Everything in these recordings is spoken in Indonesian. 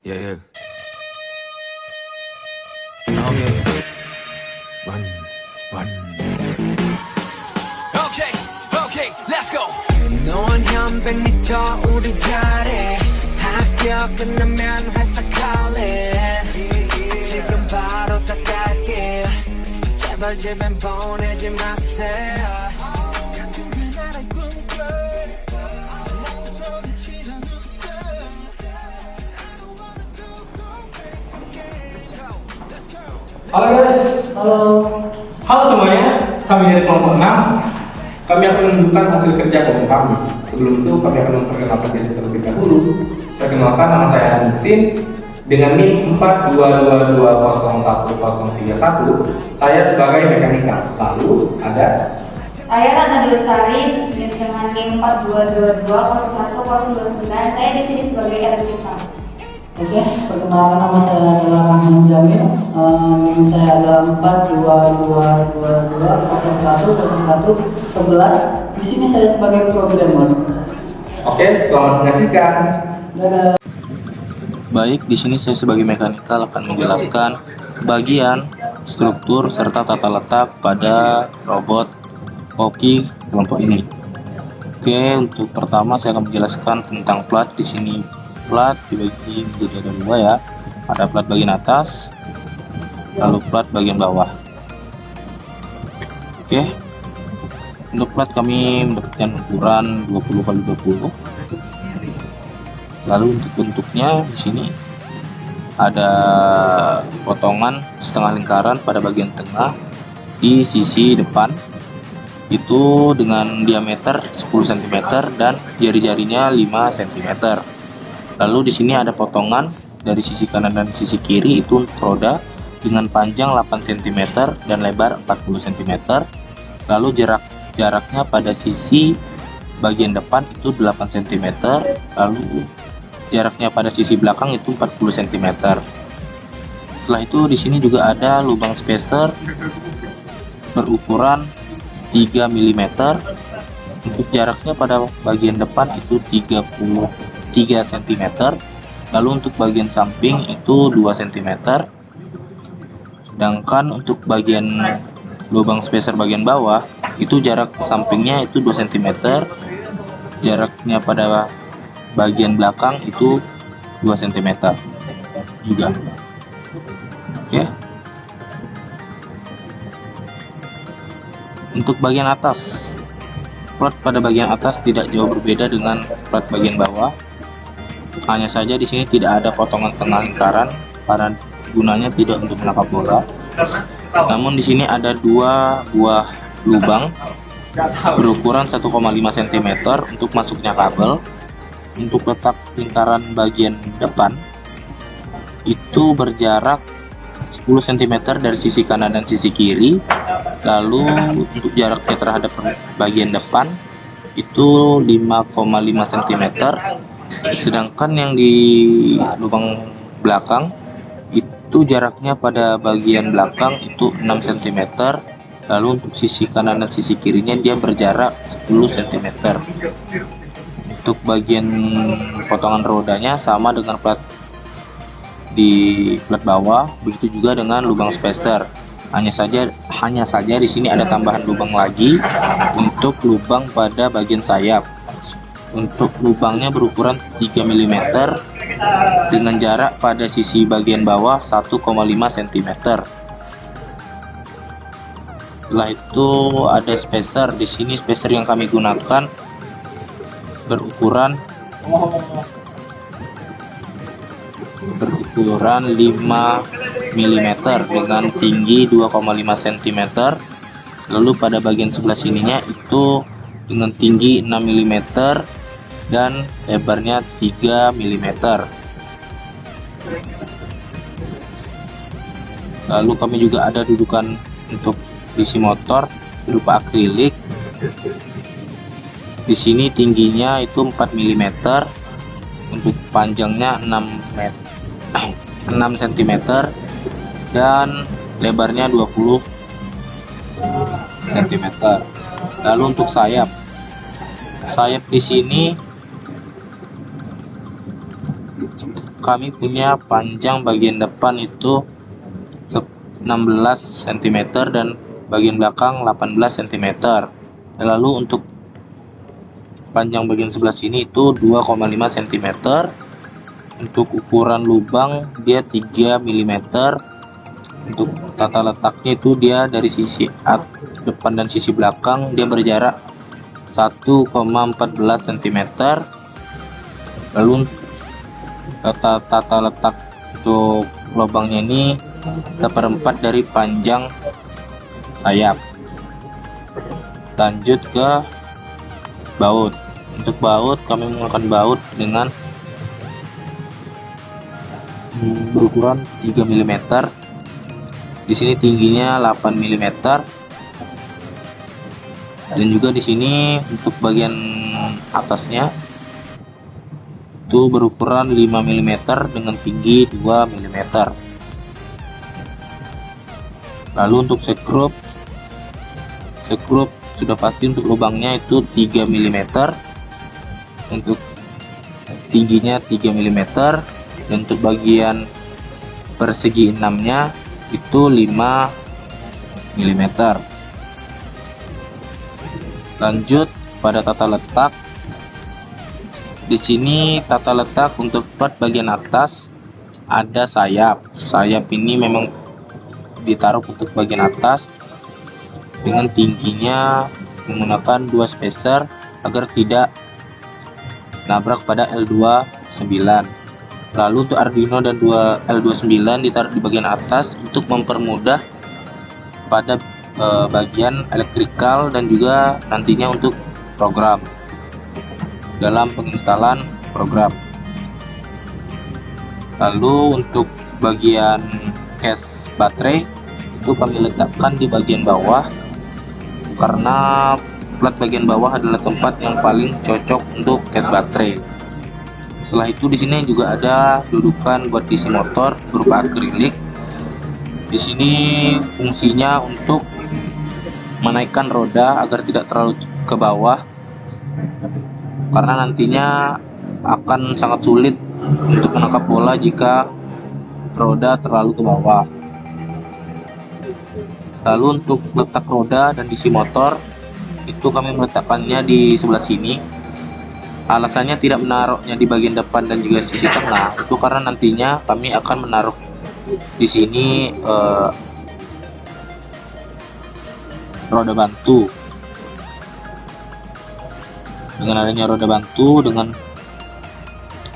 Yeah, yeah. Okay. Run, run. Okay, okay, let's go. 넌 현백미터 우리 잘해. 학교 끝나면 회사 갈래. 지금 바로 다 갈게. 제발 집엔 보내지 마세요. 같은 그날의 꿈꿔. 나도 소리치려 누굴까. Halo guys, halo semuanya. Kami dari kelompok 6. Kami akan menunjukkan hasil kerja kelompok kami. Sebelum itu kami akan memperkenalkan diri terlebih dahulu. Perkenalkan, nama saya Musin dengan NIM 422201031. Saya sebagai mekanika. Lalu ada Saya Ratna Lestari dengan NIM 422201029. Saya di sini sebagai elektrika. Oke, perkenalkan, nama saya adalah Rahman Jamil. NIM saya adalah 422201011. Di sini saya sebagai programmer. Oke, selamat menyaksikan. Dadah. Baik, di sini saya sebagai mekanikal akan menjelaskan bagian, struktur, serta tata letak pada robot Poki kelompok ini. Oke, untuk pertama saya akan menjelaskan tentang plat. Di sini plat dibagi menjadi ada dua ya. Ada plat bagian atas, lalu plat bagian bawah. Oke, untuk plat kami mendapatkan ukuran 20x20. Lalu untuk bentuknya di sini ada potongan setengah lingkaran pada bagian tengah di sisi depan itu dengan diameter 10 cm dan jari-jarinya 5 cm. Lalu di sini ada potongan dari sisi kanan dan sisi kiri itu untuk roda dengan panjang 8 cm dan lebar 40 cm. Lalu jaraknya pada sisi bagian depan itu 8 cm. Lalu jaraknya pada sisi belakang itu 40 cm. Setelah itu di sini juga ada lubang spacer berukuran 3 mm. Untuk jaraknya pada bagian depan itu 33 cm. Lalu untuk bagian samping itu 2 cm. Sedangkan untuk bagian lubang spacer bagian bawah itu jarak sampingnya itu 2 cm. Jaraknya pada bagian belakang itu 2 cm juga. Oke. Untuk bagian atas, plat pada bagian atas tidak jauh berbeda dengan plat bagian bawah. Hanya saja di sini tidak ada potongan setengah lingkaran karena gunanya tidak untuk menangkap bola. Namun di sini ada dua buah lubang berukuran 1,5 cm untuk masuknya kabel. Untuk letak lingkaran bagian depan itu berjarak 10 cm dari sisi kanan dan sisi kiri. Lalu untuk jaraknya terhadap bagian depan itu 5,5 cm. Sedangkan yang di lubang belakang itu jaraknya pada bagian belakang itu 6 cm. Lalu untuk sisi kanan dan sisi kirinya dia berjarak 10 cm. Untuk bagian potongan rodanya sama dengan plat di plat bawah, begitu juga dengan lubang spacer. Hanya saja di sini ada tambahan lubang lagi untuk lubang pada bagian sayap. Untuk lubangnya berukuran 3 mm dengan jarak pada sisi bagian bawah 1,5 cm. Setelah itu ada spacer. Di sini spacer yang kami gunakan berukuran 5 mm dengan tinggi 2,5 cm. Lalu pada bagian sebelah sininya itu dengan tinggi 6 mm dan lebarnya 3 mm. Lalu kami juga ada dudukan untuk isi motor berupa akrilik. Di sini tingginya itu 4 mm, untuk panjangnya 6 cm dan lebarnya 20 cm. Lalu untuk sayap di sini kami punya panjang bagian depan itu 16 cm dan bagian belakang 18 cm. Lalu untuk panjang bagian sebelah sini itu 2,5 cm. Untuk ukuran lubang dia 3 mm. Untuk tata letaknya itu dia dari sisi depan dan sisi belakang dia berjarak 1,14 cm. Lalu tata letak untuk lubangnya ini 1/4 dari panjang sayap. Lanjut ke baut. Untuk baut kami menggunakan baut dengan berukuran 3 mm. Di sini tingginya 8 mm. Dan juga di sini untuk bagian atasnya itu berukuran 5 mm dengan tinggi 2 mm. Lalu untuk sekrup sudah pasti untuk lubangnya itu 3 mm, untuk tingginya 3 mm, dan untuk bagian persegi 6-nya itu 5 mm. Lanjut pada tata letak. Di sini tata letak untuk plat bagian atas ada sayap. Sayap ini memang ditaruh untuk bagian atas dengan tingginya menggunakan 2 spacer agar tidak nabrak pada L29. Lalu untuk Arduino dan L29 ditaruh di bagian atas untuk mempermudah pada bagian elektrikal dan juga nantinya untuk program dalam penginstalan program. Lalu untuk bagian case baterai itu kami letakkan di bagian bawah karena plat bagian bawah adalah tempat yang paling cocok untuk case baterai. Setelah itu di sini juga ada dudukan buat isi motor berupa akrilik. Di sini fungsinya untuk menaikkan roda agar tidak terlalu ke bawah, karena nantinya akan sangat sulit untuk menangkap bola jika roda terlalu ke bawah. Lalu untuk letak roda dan isi motor itu kami meletakkannya di sebelah sini. Alasannya tidak menaruhnya di bagian depan dan juga sisi tengah itu karena nantinya kami akan menaruh di sini roda bantu. Dengan adanya roda bantu dengan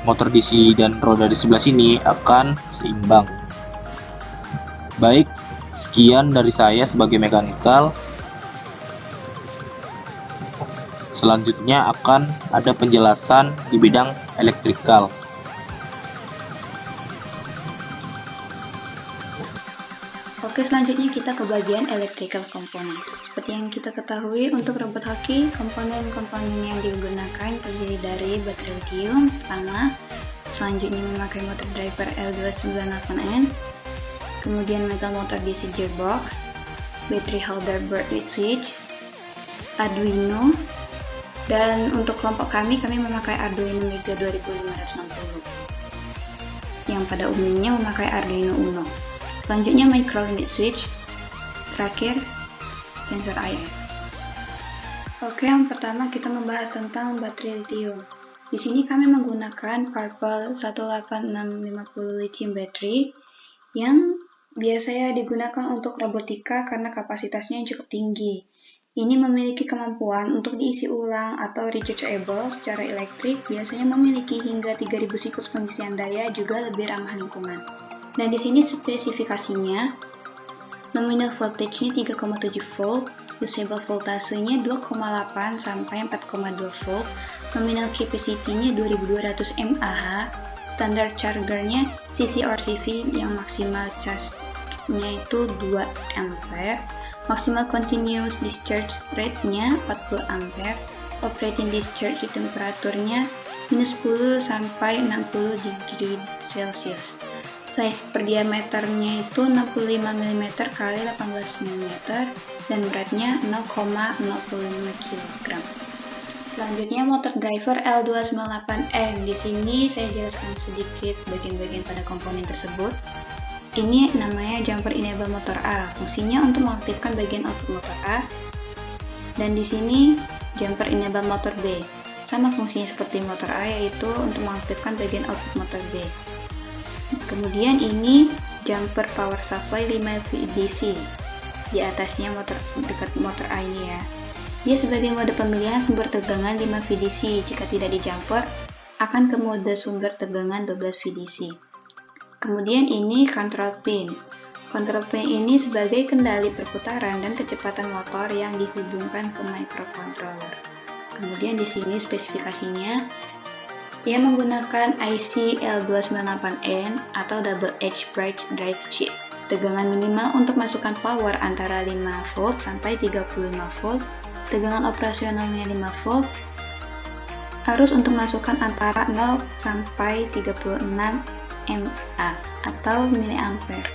motor DC dan roda di sebelah sini akan seimbang. Baik, sekian dari saya sebagai mekanikal. Selanjutnya akan ada penjelasan di bidang elektrikal. Oke, selanjutnya kita ke bagian electrical component. Seperti yang kita ketahui, untuk robot hoki, komponen-komponen yang digunakan terdiri dari baterai lithium pertama, selanjutnya memakai motor driver L298N, kemudian metal motor DC gearbox, battery holder board with switch, Arduino, dan untuk kelompok kami memakai Arduino Mega 2560 yang pada umumnya memakai Arduino Uno. Selanjutnya micro limit switch, terakhir sensor air. Oke, yang pertama kita membahas tentang baterai lithium. Di sini kami menggunakan Purple 18650 lithium battery yang biasanya digunakan untuk robotika karena kapasitasnya yang cukup tinggi. Ini memiliki kemampuan untuk diisi ulang atau rechargeable secara elektrik, biasanya memiliki hingga 3000 siklus pengisian daya, juga lebih ramah lingkungan. Dan di sini spesifikasinya, nominal voltage-nya 3,7 volt, usable voltasenya 2,8 sampai 4,2 volt, nominal capacity-nya 2200 mAh, standar charger-nya CC/CV yang maksimal charge-nya itu 2 ampere, maksimal continuous discharge rate-nya 40 ampere, operating discharge temperaturnya -10 sampai 60 degree Celcius. Size per diameternya itu 65 mm x 18 mm dan beratnya 0,05 kg. Selanjutnya motor driver L298N. Di sini saya jelaskan sedikit bagian-bagian pada komponen tersebut. Ini namanya jumper enable motor A. Fungsinya untuk mengaktifkan bagian output motor A. Dan di sini jumper enable motor B. Sama fungsinya seperti motor A, yaitu untuk mengaktifkan bagian output motor B. Kemudian ini jumper power supply 5 VDC. Di atasnya dekat motor A ini ya. Dia sebagai mode pemilihan sumber tegangan 5 VDC. Jika tidak di jumper, akan ke mode sumber tegangan 12 VDC. Kemudian ini control pin. Control pin ini sebagai kendali perputaran dan kecepatan motor yang dihubungkan ke microcontroller. Kemudian di sini spesifikasinya, ia menggunakan IC L298N atau Double Edge Bridge Drive Chip. Tegangan minimal untuk masukkan power antara 5 volt sampai 35 volt. Tegangan operasionalnya 5 volt. Arus untuk masukkan antara 0 sampai 36 mA atau miliampere.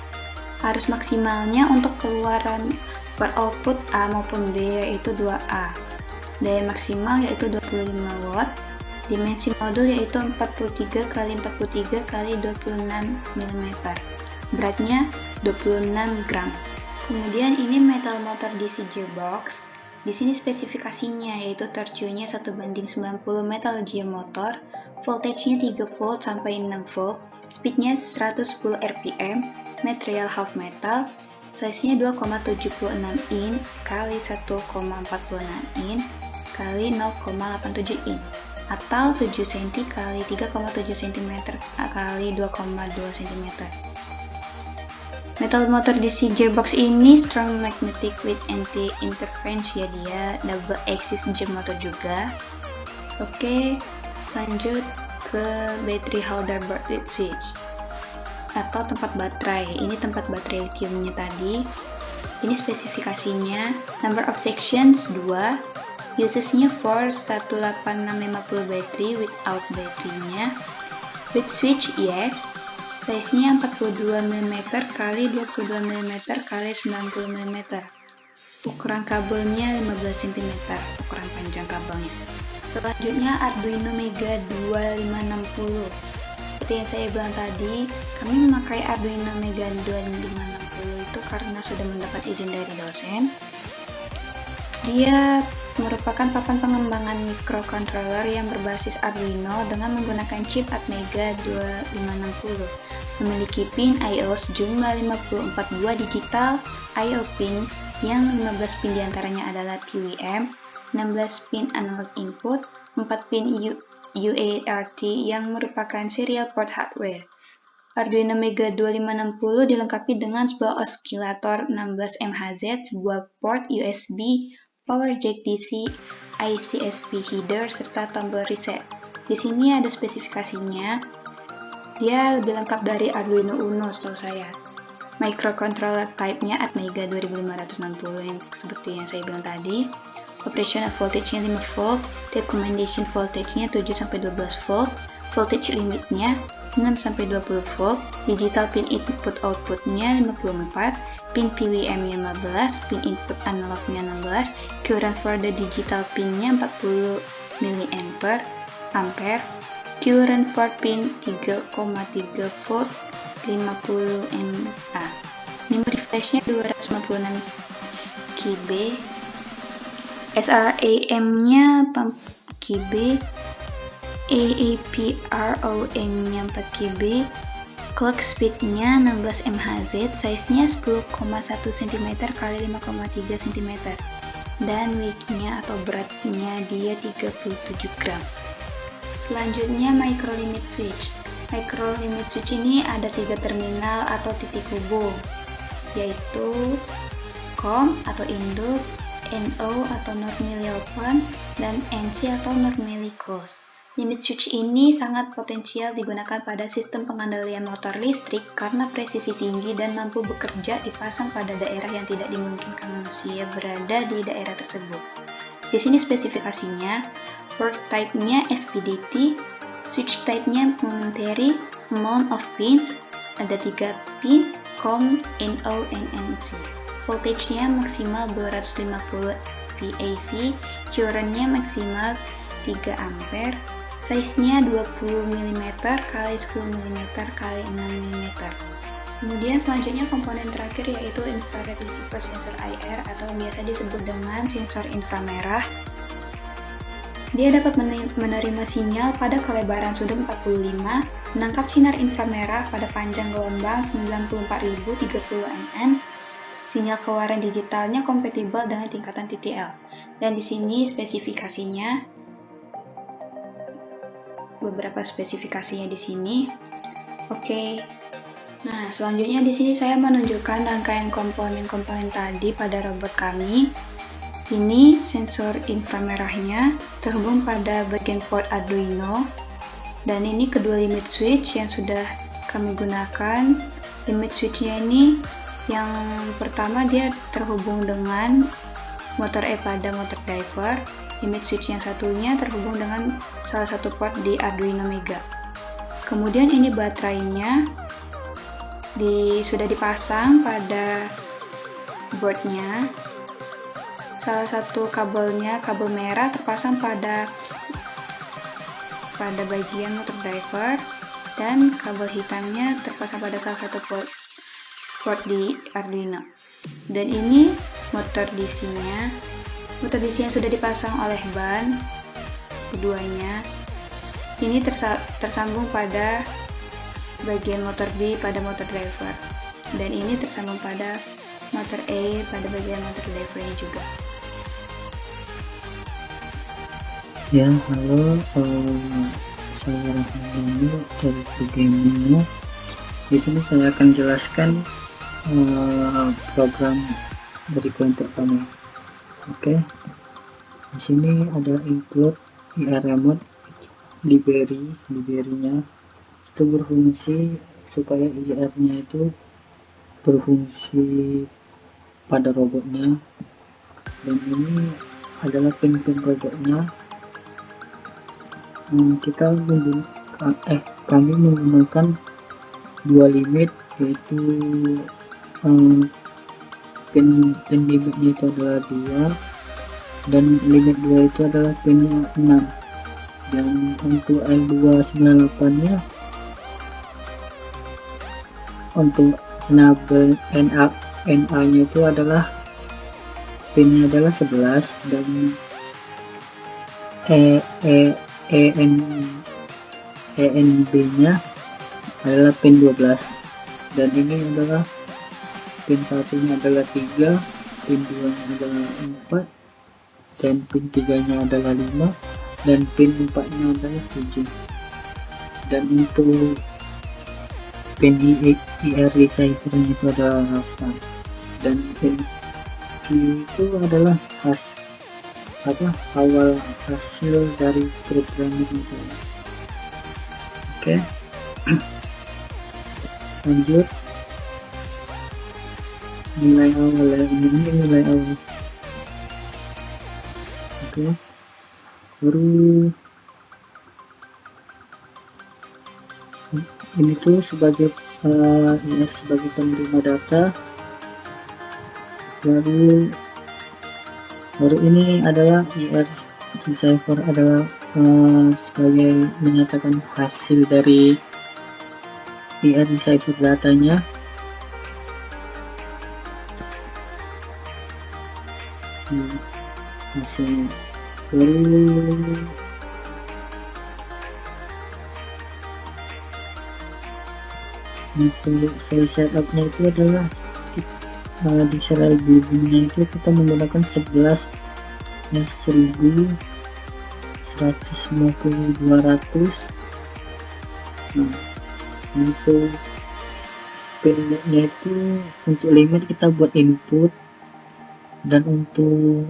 Arus maksimalnya untuk keluaran per output A maupun B yaitu 2A. Daya maksimal yaitu 25 watt. Dimensi modul yaitu 43 x 43 x 26 mm. Beratnya 26 gram. Kemudian ini metal motor DC gearbox. Di sini spesifikasinya yaitu torsinya 1:90 metal gear motor, voltage-nya 3 volt sampai 6 volt, speed-nya 110 rpm, material half metal, size-nya 2,76 in kali 1,46 in kali 0,87 in atau 7 cm kali 3,7 cm kali 2,2 cm. Metal motor DC gearbox ini strong magnetic with anti-interference ya, dia double axis gear motor juga. Oke, lanjut ke battery holder baud switch atau tempat baterai. Ini tempat baterai lithiumnya tadi. Ini spesifikasinya, number of sections 2, usesnya for 18650 battery without baterainya, with switch yes, size-nya 42 mm kali 22 mm kali 90 mm. Ukuran kabelnya 15 cm, ukuran panjang kabelnya. Selanjutnya Arduino Mega 2560. Seperti yang saya bilang tadi, kami memakai Arduino Mega 2560 itu karena sudah mendapat izin dari dosen. Dia merupakan papan pengembangan microcontroller yang berbasis Arduino dengan menggunakan chip Atmega 2560. Memiliki pin I/O sejumlah 54 buah digital I/O pin yang 15 pin diantaranya adalah PWM, 16 pin analog input, 4 pin UART yang merupakan serial port hardware. Arduino Mega 2560 dilengkapi dengan sebuah oscillator 16 MHz, sebuah port USB, power jack DC, ICSP header, serta tombol reset. Di sini ada spesifikasinya. Dia lebih lengkap dari Arduino Uno setahu saya. Microcontroller type-nya Atmega 2560 yang seperti yang saya bilang tadi. Operational voltage-nya 5 volt, recommendation voltage-nya 7-12 volt, voltage limit-nya 6-20 volt, digital pin input output-nya 54, pin PWM-nya 15, pin input analog-nya 16, current for the digital pin-nya 40 mA, current for pin 3,3 volt 50 mA. Memory flash-nya 256 KB, SRAM-nya 4 KB, AAPROM-nya 4 KB, clock speed-nya 16 MHz, size-nya 10,1 cm x 5,3 cm, dan weight-nya atau beratnya dia 37 gram. Selanjutnya micro limit switch. Micro limit switch ini ada 3 terminal atau titik hubung, yaitu COM atau induk, NO atau normally open, dan NC atau normally close. Limit switch ini sangat potensial digunakan pada sistem pengendalian motor listrik karena presisi tinggi dan mampu bekerja dipasang pada daerah yang tidak dimungkinkan manusia berada di daerah tersebut. Di sini spesifikasinya, work type-nya SPDT, switch type-nya momentary, amount of pins, ada 3 pin, COM, NO, and NC. Voltage-nya maksimal 250 VAC, current-nya maksimal 3 ampere, size-nya 20 mm x 10 mm x 6 mm. Kemudian selanjutnya komponen terakhir yaitu infrared receiver sensor IR atau biasa disebut dengan sensor inframerah. Dia dapat menerima sinyal pada kelebaran sudut 45, menangkap sinar inframerah pada panjang gelombang 94.030 nm. Sinyal keluaran digitalnya kompatibel dengan tingkatan TTL. Dan di sini spesifikasinya, beberapa spesifikasinya di sini. Oke. Nah, selanjutnya di sini saya menunjukkan rangkaian komponen-komponen tadi pada robot kami. Ini sensor inframerahnya terhubung pada bagian port Arduino, dan ini kedua limit switch yang sudah kami gunakan. Limit switchnya ini yang pertama dia terhubung dengan motor E pada motor driver. Limit switch yang satunya terhubung dengan salah satu port di Arduino Mega. Kemudian ini baterainya sudah dipasang pada boardnya. Salah satu kabelnya, kabel merah, terpasang pada bagian motor driver, dan kabel hitamnya terpasang pada salah satu port di Arduino. Dan ini motor DC-nya. Motor DC yang sudah dipasang oleh ban keduanya. Ini tersambung pada bagian motor B pada motor driver, dan ini tersambung pada motor E pada bagian motor drivernya juga. Ya, halo, saya Rahman dari Programming. Di sini saya akan jelaskan program dari kelompok kami. Oke, di sini ada include IR remote library-nya itu berfungsi supaya IR-nya itu berfungsi pada robotnya, dan ini adalah pin-pin robotnya. Kami menggunakan dua limit, yaitu pin limitnya itu adalah 2, dan limit 2 itu adalah pinnya 6. Dan untuk L298 nya, untuk enable NA nya itu adalah pinnya adalah 11, dan ENB nya adalah pin 12, dan ini adalah pin satunya adalah 3, pin 2 nya adalah 4, dan pin 3 nya adalah 5, dan pin 4 nya adalah 7. Dan untuk pin IR receiver itu adalah 8, dan pin Q itu adalah awal hasil dari programming itu. Oke. Lanjut, nilai awal, ini nilai awal. Oke, baru ini tuh sebagai penerima data. Baru ini adalah IR receiver adalah sebagai menyatakan hasil dari IR receiver datanya. Hasilnya baru untuk file setupnya itu adalah di serial buildingnya itu kita menggunakan 11 1000 150 200. Untuk pinnya itu untuk limit kita buat input, dan untuk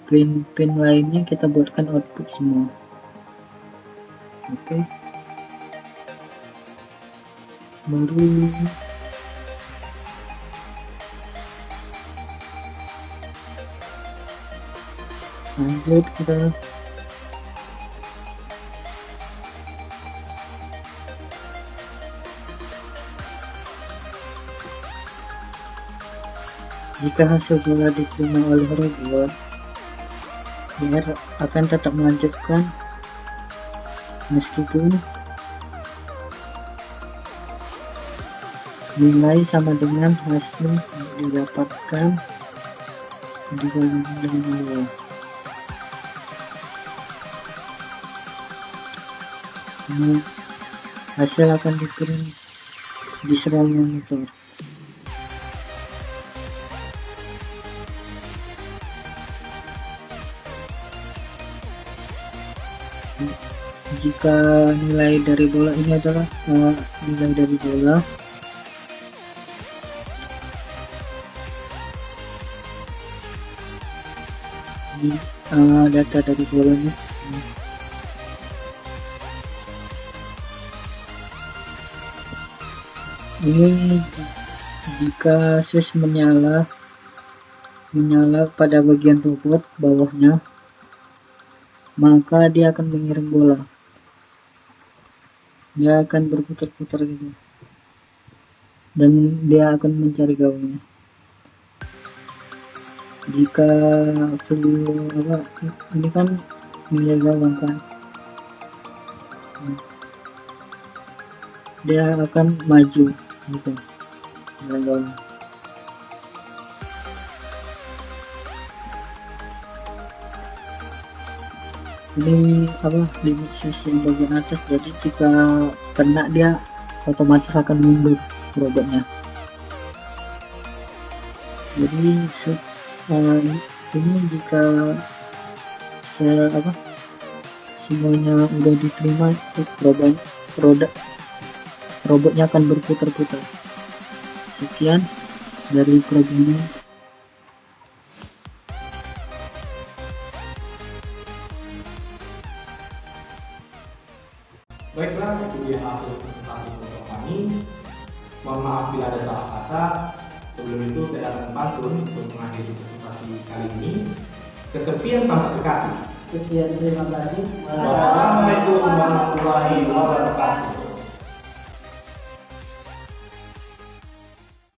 pin lainnya kita buatkan output semua. Oke. Baru lanjut kita jika hasil bola diterima oleh robot, PR akan tetap melanjutkan meskipun nilai sama dengan hasil yang didapatkan dibanding bawah. Nah, hasil akan dikirim di serial monitor. Jika nilai dari bola ini adalah nilai dari bola, data dari bolanya. Ini jika switch menyala pada bagian robot bawahnya, maka dia akan mengirim bola. Dia akan berputar-putar gitu, dan dia akan mencari gawangnya. Jika value ini kan nilai gawang kan, dia akan maju gitu nilai gawang. Ini limit switch yang bagian atas, jadi jika kena dia otomatis akan mundur robotnya. Jadi ini jika semuanya udah diterima, robotnya akan berputar-putar. Sekian dari programnya. Baiklah, itu dia hasil presentasi foto kami. Mohon maaf bila ada salah kata. Sebelum itu saya akan pantun untuk mengakhiri presentasi kali ini. Kesepian tanpa kekasih. Sekian, terima kasih. Wassalamualaikum warahmatullahi wabarakatuh.